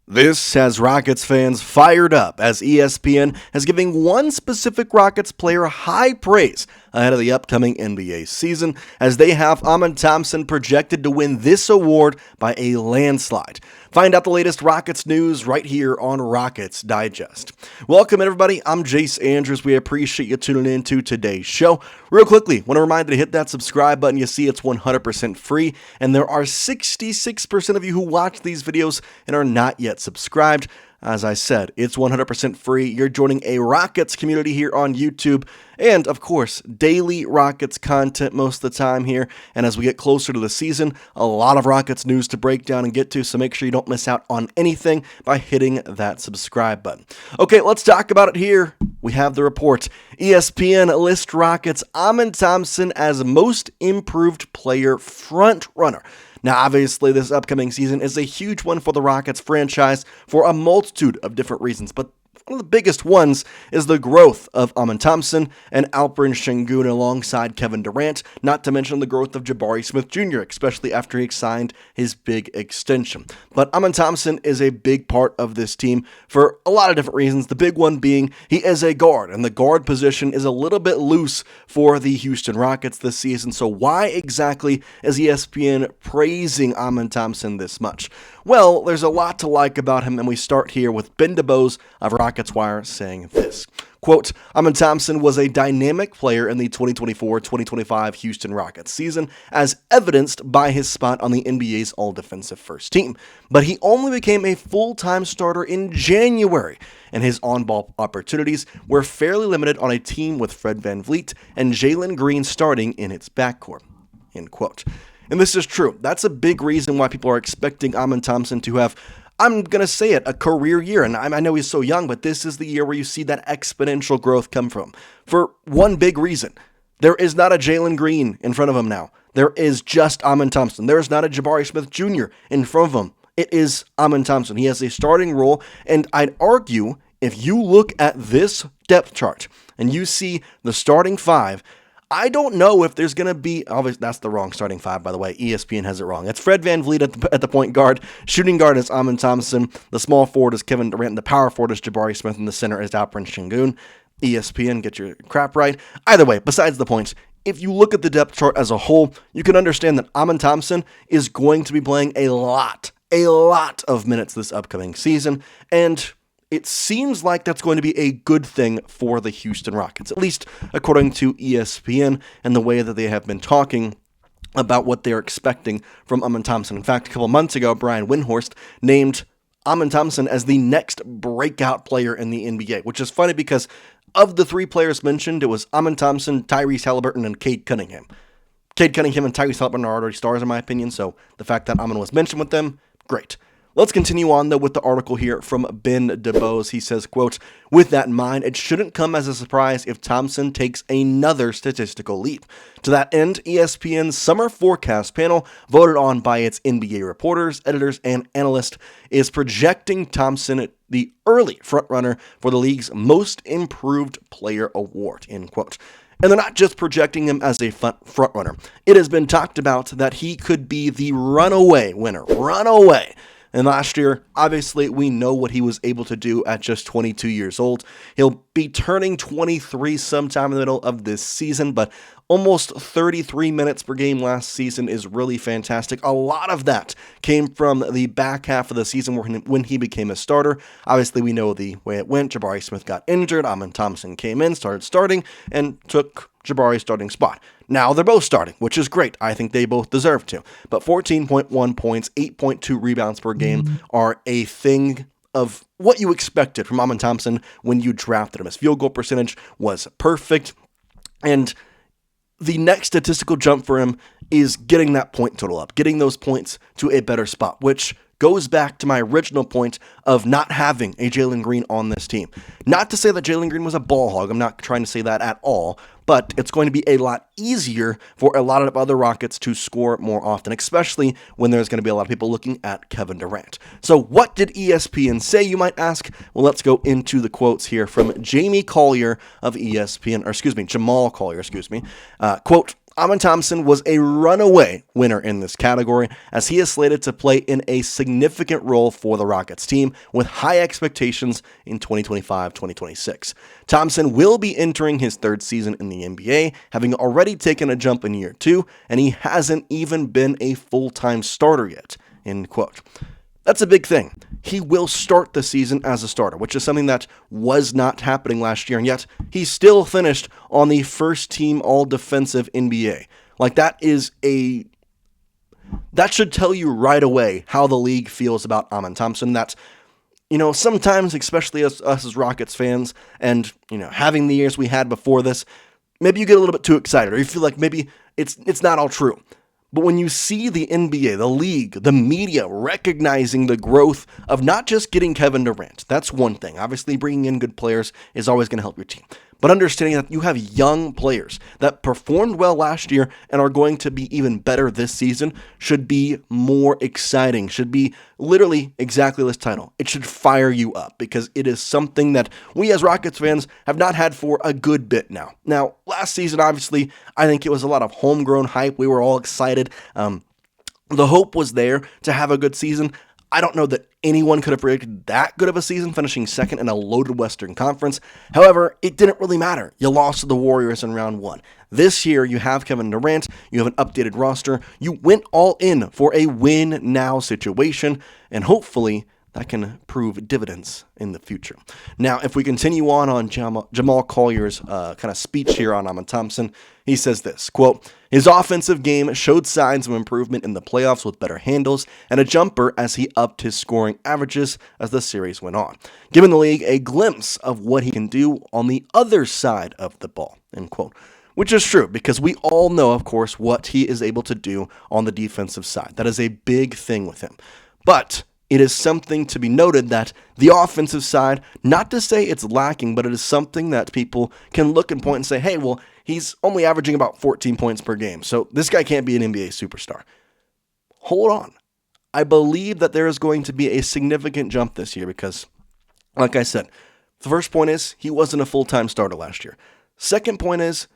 This has Rockets fans fired up as ESPN is giving one specific Rockets player high praise ahead of the upcoming NBA season, as they have Amen Thompson projected to win this award by a landslide. Find out the latest Rockets news right here on Rockets Digest. Welcome everybody, I'm Jace Andrews. We appreciate you tuning in to today's show. Real quickly, want to remind you to hit that subscribe button. You see it's 100% free, and there are 66% of you who watch these videos and are not yet subscribed. As I said, it's 100% free. You're joining a Rockets community here on YouTube, and of course, daily Rockets content most of the time here. And as we get closer to the season, a lot of Rockets news to break down and get to, so make sure you don't miss out on anything by hitting that subscribe button. Okay, let's talk about it here. We have the report. ESPN lists Rockets Amen Thompson as most improved player front runner. Now, obviously, this upcoming season is a huge one for the Rockets franchise for a multitude of different reasons, but one of the biggest ones is the growth of Amen Thompson and Alperen Şengün alongside Kevin Durant, not to mention the growth of Jabari Smith Jr., especially after he signed his big extension. But Amen Thompson is a big part of this team for a lot of different reasons, the big one being he is a guard, and the guard position is a little bit loose for the Houston Rockets this season. So why exactly is ESPN praising Amen Thompson this much? Well, there's a lot to like about him, and we start here with Ben DeBose of Rockets Wire saying this. Quote, Amen Thompson was a dynamic player in the 2024-2025 Houston Rockets season, as evidenced by his spot on the NBA's all-defensive first team. But he only became a full-time starter in January, and his on-ball opportunities were fairly limited on a team with VanVleet and Jalen Green starting in its backcourt. End quote. And this is true. That's a big reason why people are expecting Amen Thompson to have, I'm going to say it, a career year. And I know he's so young, but this is the year where you see that exponential growth come from. For one big reason, there is not a Jalen Green in front of him now. There is just Amen Thompson. There is not a Jabari Smith Jr. in front of him. It is Amen Thompson. He has a starting role, and I'd argue if you look at this depth chart and you see the starting five, I don't know if there's going to be, obviously that's the wrong starting five, by the way. ESPN has it wrong. It's VanVleet at the point guard. Shooting guard is Amen Thompson. The small forward is Kevin Durant. The power forward is Jabari Smith. And the center is Alperen Şengün. ESPN, get your crap right. Either way, besides the points, if you look at the depth chart as a whole, you can understand that Amen Thompson is going to be playing a lot of minutes this upcoming season. And it seems like that's going to be a good thing for the Houston Rockets, at least according to ESPN and the way that they have been talking about what they're expecting from Amen Thompson. In fact, a couple months ago, Brian Windhorst named Amen Thompson as the next breakout player in the NBA, which is funny because of the three players mentioned, it was Amen Thompson, Tyrese Haliburton, and Cade Cunningham. Cade Cunningham and Tyrese Haliburton are already stars in my opinion, so the fact that Amen was mentioned with them, great. Let's continue on, though, with the article here from Ben DeBose. He says, quote, with that in mind, it shouldn't come as a surprise if Thompson takes another statistical leap. To that end, ESPN's summer forecast panel, voted on by its NBA reporters, editors, and analysts, is projecting Thompson the early frontrunner for the league's most improved player award, end quote. And they're not just projecting him as a frontrunner. It has been talked about that he could be the runaway winner. Runaway. And last year, obviously, we know what he was able to do at just 22 years old. He'll be turning 23 sometime in the middle of this season, but almost 33 minutes per game last season is really fantastic. A lot of that came from the back half of the season when he became a starter. Obviously, we know the way it went. Jabari Smith got injured. Amen Thompson came in, started starting, and took Jabari's starting spot. Now they're both starting, which is great. I think they both deserve to. But 14.1 points, 8.2 rebounds per game are a thing of what you expected from Amen Thompson when you drafted him. His field goal percentage was perfect. And the next statistical jump for him is getting that point total up, getting those points to a better spot, which goes back to my original point of not having a Jalen Green on this team. Not to say that Jalen Green was a ball hog. I'm not trying to say that at all. But it's going to be a lot easier for a lot of other Rockets to score more often, especially when there's going to be a lot of people looking at Kevin Durant. So what did ESPN say, you might ask? Well, let's go into the quotes here from Jamal Collier of ESPN. Quote, Amen Thompson was a runaway winner in this category, as he is slated to play in a significant role for the Rockets team with high expectations in 2025-2026. Thompson will be entering his third season in the NBA, having already taken a jump in year 2, and he hasn't even been a full-time starter yet. End quote. That's a big thing. He will start the season as a starter, which is something that was not happening last year, and yet he still finished on the first team all-defensive NBA. Like, that should tell you right away how the league feels about Amen Thompson. That, sometimes, especially us as Rockets fans, and, having the years we had before this, maybe you get a little bit too excited, or you feel like maybe it's not all true. But when you see the NBA, the league, the media recognizing the growth of not just getting Kevin Durant, that's one thing. Obviously, bringing in good players is always going to help your team. But understanding that you have young players that performed well last year and are going to be even better this season should be more exciting, should be literally exactly this title. It should fire you up because it is something that we as Rockets fans have not had for a good bit now. Now, last season, obviously, I think it was a lot of homegrown hype. We were all excited. The hope was there to have a good season. I don't know that anyone could have predicted that good of a season, finishing second in a loaded Western Conference. However, it didn't really matter. You lost to the Warriors in round 1. This year, you have Kevin Durant. You have an updated roster. You went all in for a win-now situation, and hopefully that can prove dividends in the future. Now, if we continue on Jamal Collier's kind of speech here on Amen Thompson, he says this, quote, "His offensive game showed signs of improvement in the playoffs with better handles and a jumper as he upped his scoring averages as the series went on, giving the league a glimpse of what he can do on the other side of the ball," end quote. Which is true, because we all know, of course, what he is able to do on the defensive side. That is a big thing with him. But it is something to be noted that the offensive side, not to say it's lacking, but it is something that people can look and point and say, hey, well, he's only averaging about 14 points per game, so this guy can't be an NBA superstar. Hold on. I believe that there is going to be a significant jump this year because, like I said, the first point is he wasn't a full-time starter last year. Second point is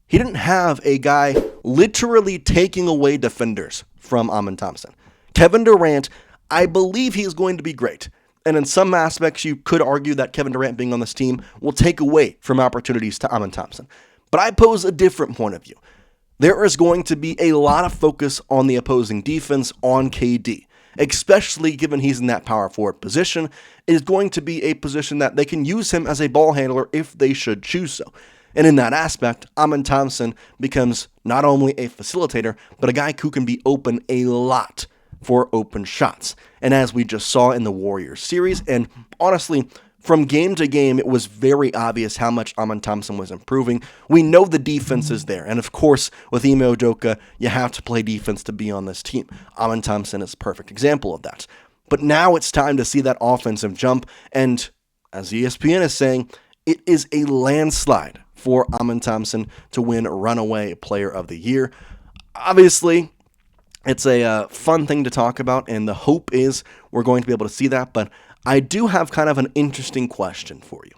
he didn't have a guy literally taking away defenders from Amen Thompson. Kevin Durant, I believe he is going to be great. And in some aspects, you could argue that Kevin Durant being on this team will take away from opportunities to Amen Thompson. But I pose a different point of view. There is going to be a lot of focus on the opposing defense on KD, especially given he's in that power forward position. It is going to be a position that they can use him as a ball handler if they should choose so. And in that aspect, Amen Thompson becomes not only a facilitator, but a guy who can be open a lot for open shots. And as we just saw in the Warriors series, and honestly, from game to game, it was very obvious how much Amen Thompson was improving. We know the defense is there. And of course, with Ime Udoka, you have to play defense to be on this team. Amen Thompson is a perfect example of that. But now it's time to see that offensive jump. And as ESPN is saying, it is a landslide for Amen Thompson to win Runaway Player of the Year. Obviously, it's a fun thing to talk about, and the hope is we're going to be able to see that, but I do have kind of an interesting question for you.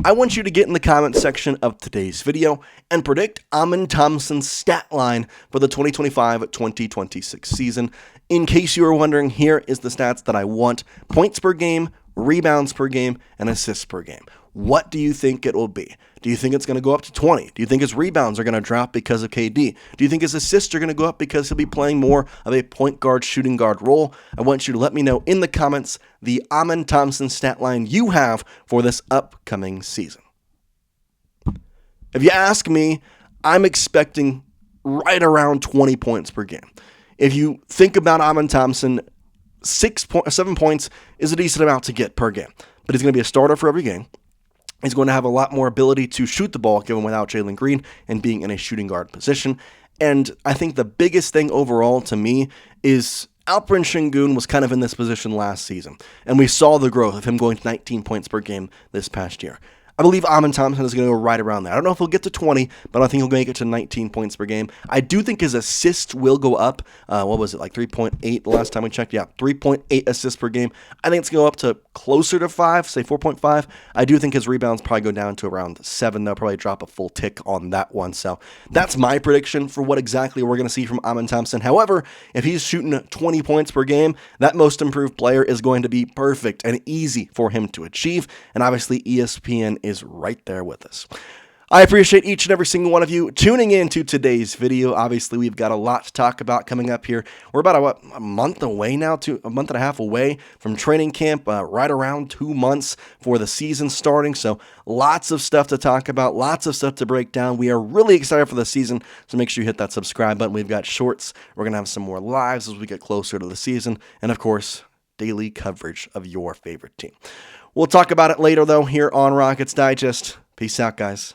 I want you to get in the comment section of today's video and predict Amen Thompson's stat line for the 2025-2026 season. In case you were wondering, here is the stats that I want: points per game, rebounds per game, and assists per game. What do you think it will be? Do you think it's going to go up to 20? Do you think his rebounds are going to drop because of KD? Do you think his assists are going to go up because he'll be playing more of a point guard, shooting guard role? I want you to let me know in the comments the Amen Thompson stat line you have for this upcoming season. If you ask me, I'm expecting right around 20 points per game. If you think about Amen Thompson, 7 points is a decent amount to get per game, but he's going to be a starter for every game. He's going to have a lot more ability to shoot the ball given without Jalen Green and being in a shooting guard position. And I think the biggest thing overall to me is Alperen Şengün was kind of in this position last season, and we saw the growth of him going to 19 points per game this past year. I believe Amen Thompson is going to go right around there. I don't know if he'll get to 20, but I think he'll make it to 19 points per game. I do think his assists will go up. What was it, like 3.8 the last time we checked? Yeah, 3.8 assists per game. I think it's going to go up to closer to 5, say 4.5. I do think his rebounds probably go down to around 7. They'll probably drop a full tick on that one. So that's my prediction for what exactly we're going to see from Amen Thompson. However, if he's shooting 20 points per game, that most improved player is going to be perfect and easy for him to achieve. And obviously ESPN is right there with us. I appreciate each and every single one of you tuning in to today's video. Obviously, we've got a lot to talk about coming up here. We're about a month away now, a month and a half away from training camp, right around 2 months for the season starting. So lots of stuff to talk about, lots of stuff to break down. We are really excited for the season, so make sure you hit that subscribe button. We've got shorts. We're going to have some more lives as we get closer to the season. And of course, daily coverage of your favorite team. We'll talk about it later, though, here on Rockets Digest. Peace out, guys.